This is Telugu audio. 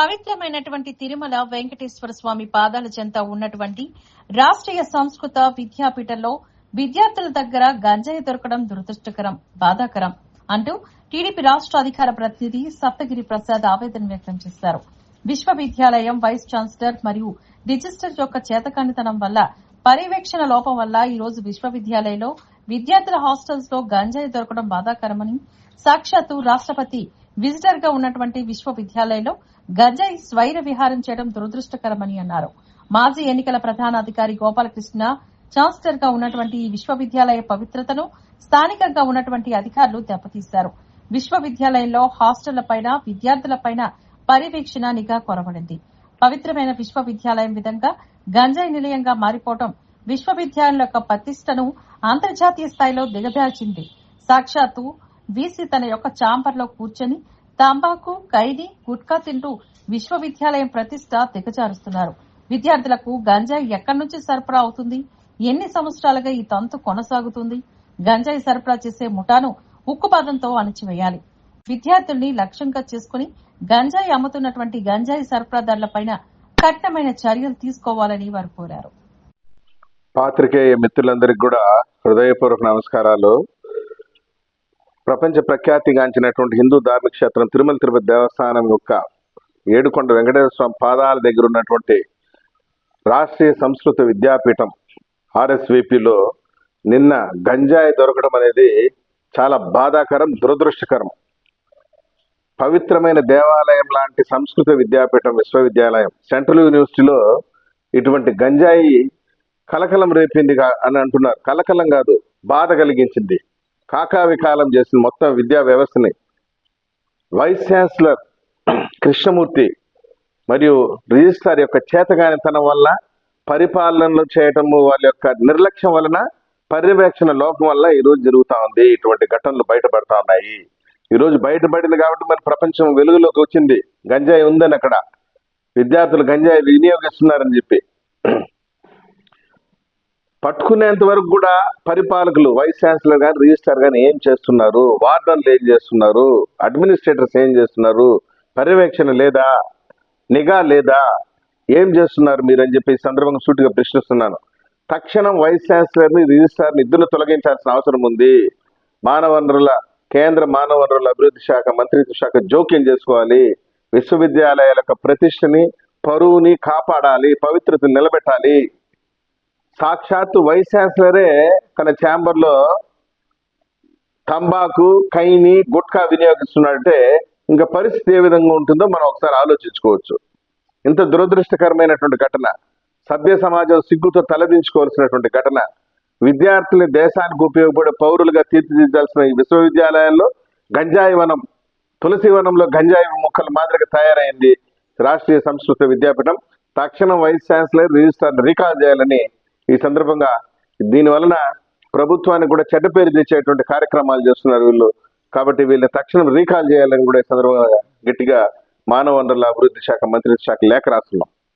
పవిత్రమైనటువంటి తిరుమల వెంకటేశ్వర స్వామి పాదాల చెంత ఉన్నటువంటి రాష్ట్రీయ సంస్కృత విద్యాపీఠంలో విద్యార్థుల దగ్గర గంజాయి దొరకడం దురదృష్టకరం, బాధాకరం అంటూ టీడీపీ రాష్ట్ర అధికార ప్రతినిధి సప్తగిరి ప్రసాద్ ఆవేదన వ్యక్తం చేశారు. విశ్వవిద్యాలయం వైస్ ఛాన్సలర్ మరియు రిజిస్టర్ యొక్క చేతకానితనం వల్ల, పర్యవేక్షణ లోపం వల్ల ఈ రోజు విశ్వవిద్యాలయంలో విద్యార్థుల హాస్టల్స్ లో గంజాయి దొరకడం బాధాకరమని, సాక్షాత్తు రాష్ట్రపతి విజిటర్ గా ఉన్నటువంటి విశ్వవిద్యాలయంలో గంజాయి స్వైర విహారం చేయడం దురదృష్టకరమని అన్నారు. మాజీ ఎన్నికల ప్రధాన అధికారి గోపాలకృష్ణ ఛాన్సలర్ గా ఉన్నటువంటి ఈ విశ్వవిద్యాలయ పవిత్రతను స్థానికంగా ఉన్నటువంటి అధికారులు దెబ్బతీశారు. విశ్వవిద్యాలయంలో హాస్టళ్లపైన, విద్యార్థులపైన పర్యవేక్షణ, నిఘా కొరవడింది. పవిత్రమైన విశ్వవిద్యాలయం విధంగా గంజాయి నిలయంగా మారిపోవడం విశ్వవిద్యాలయం యొక్క ప్రతిష్టను అంతర్జాతీయ స్థాయిలో దిగజార్చింది. సాక్షాత్తు వీసీ తన యొక్క ఛాంబర్లో కూర్చొని తంబాకు, ఖైనీ, గుట్కా తింటూ విశ్వవిద్యాలయం ప్రతిష్ట దిగజారుస్తున్నారు. విద్యార్థులకు గంజాయి ఎక్కడి నుంచి సరఫరా అవుతుంది? ఎన్ని సంవత్సరాలుగా ఈ తంతు కొనసాగుతుంది? గంజాయి సరఫరా చేసే ముఠాను ఉక్కుపాదంతో అణచివేయాలి. విద్యార్థుల్ని లక్ష్యంగా చేసుకుని గంజాయి అమ్ముతున్నటువంటి గంజాయి సరఫరాదారులపైన కఠినమైన చర్యలు తీసుకోవాలని వారు కోరారు. పాత్రికేయ మిత్రులందరికీ కూడా హృదయపూర్వక నమస్కారాలు. ప్రపంచ ప్రఖ్యాతిగాంచినటువంటి హిందూ ధార్మిక క్షేత్రం తిరుమల తిరుపతి దేవస్థానం యొక్క ఏడుకొండ వెంకటేశ్వర స్వామి పాదాల దగ్గర ఉన్నటువంటి రాష్ట్రీయ సంస్కృత విద్యాపీఠం RSVPలో నిన్న గంజాయి దొరకడం అనేది చాలా బాధాకరం, దురదృష్టకరం. పవిత్రమైన దేవాలయం లాంటి సంస్కృత విద్యాపీఠం విశ్వవిద్యాలయం సెంట్రల్ యూనివర్సిటీలో ఇటువంటి గంజాయి కలకలం రేపింది అని అంటున్నారు. కలకలం కాదు, బాధ కలిగించింది, కాకావికాలం చేసింది మొత్తం విద్యా వ్యవస్థని. వైస్ ఛాన్సలర్ కృష్ణమూర్తి మరియు రిజిస్ట్రార్ యొక్క చేతగానితనం వల్ల, పరిపాలనలు చేయటము వాళ్ళ యొక్క నిర్లక్ష్యం వలన, పర్యవేక్షణ లోపం వల్ల ఈరోజు జరుగుతూ ఉంది. ఇటువంటి ఘటనలు బయటపడతా ఉన్నాయి. ఈరోజు బయటపడింది కాబట్టి మన ప్రపంచం వెలుగులోకి వచ్చింది. గంజాయి ఉందని అక్కడ విద్యార్థులు గంజాయి వినియోగిస్తున్నారని చెప్పి పట్టుకునేంత వరకు కూడా పరిపాలకులు, వైస్ ఛాన్సలర్ కానీ, రిజిస్ట్రార్ కానీ ఏం చేస్తున్నారు? వార్డన్లు ఏం చేస్తున్నారు? అడ్మినిస్ట్రేటర్స్ ఏం చేస్తున్నారు? పర్యవేక్షణ లేదా? నిఘా లేదా? ఏం చేస్తున్నారు మీరు అని చెప్పి ఈ సందర్భంగా సూటిగా ప్రశ్నిస్తున్నాను. తక్షణం వైస్ ఛాన్సలర్ని, రిజిస్ట్రార్ని ఇద్దరు తొలగించాల్సిన అవసరం ఉంది. కేంద్ర మానవ వనరుల అభివృద్ధి శాఖ మంత్రిత్వ శాఖ జోక్యం చేసుకోవాలి. విశ్వవిద్యాలయాల యొక్క ప్రతిష్టని, పరువుని కాపాడాలి, పవిత్రతను నిలబెట్టాలి. సాక్షాత్తు వైస్ ఛాన్సలరే తన ఛాంబర్లో తంబాకు, ఖైనీ, గుట్కా వినియోగిస్తున్నాడంటే ఇంకా పరిస్థితి ఏ విధంగా ఉంటుందో మనం ఒకసారి ఆలోచించుకోవచ్చు. ఇంత దురదృష్టకరమైనటువంటి ఘటన, సభ్య సమాజం సిగ్గుతో తలదించుకోవాల్సినటువంటి ఘటన. విద్యార్థుల్ని దేశానికి ఉపయోగపడే పౌరులుగా తీర్చిదిద్దాల్సిన ఈ విశ్వవిద్యాలయాల్లో గంజాయి వనం, తులసి వనంలో గంజాయి మొక్కల మాదిరిగా తయారైంది రాష్ట్రీయ సంస్కృత విద్యాపీఠం. తక్షణం వైస్ ఛాన్సలర్, రిజిస్ట్రార్ రీకాల్ చేయాలని ఈ సందర్భంగా, దీని వలన ప్రభుత్వానికి కూడా చెడ్డ పేరు తెచ్చేటువంటి కార్యక్రమాలు చేస్తున్నారు వీళ్ళు. కాబట్టి వీళ్ళని తక్షణం రీకాల్ చేయాలని కూడా ఈ సందర్భంగా గట్టిగా మానవ వనరుల అభివృద్ధి శాఖ మంత్రిత్వ శాఖ లేఖ రాస్తున్నాం.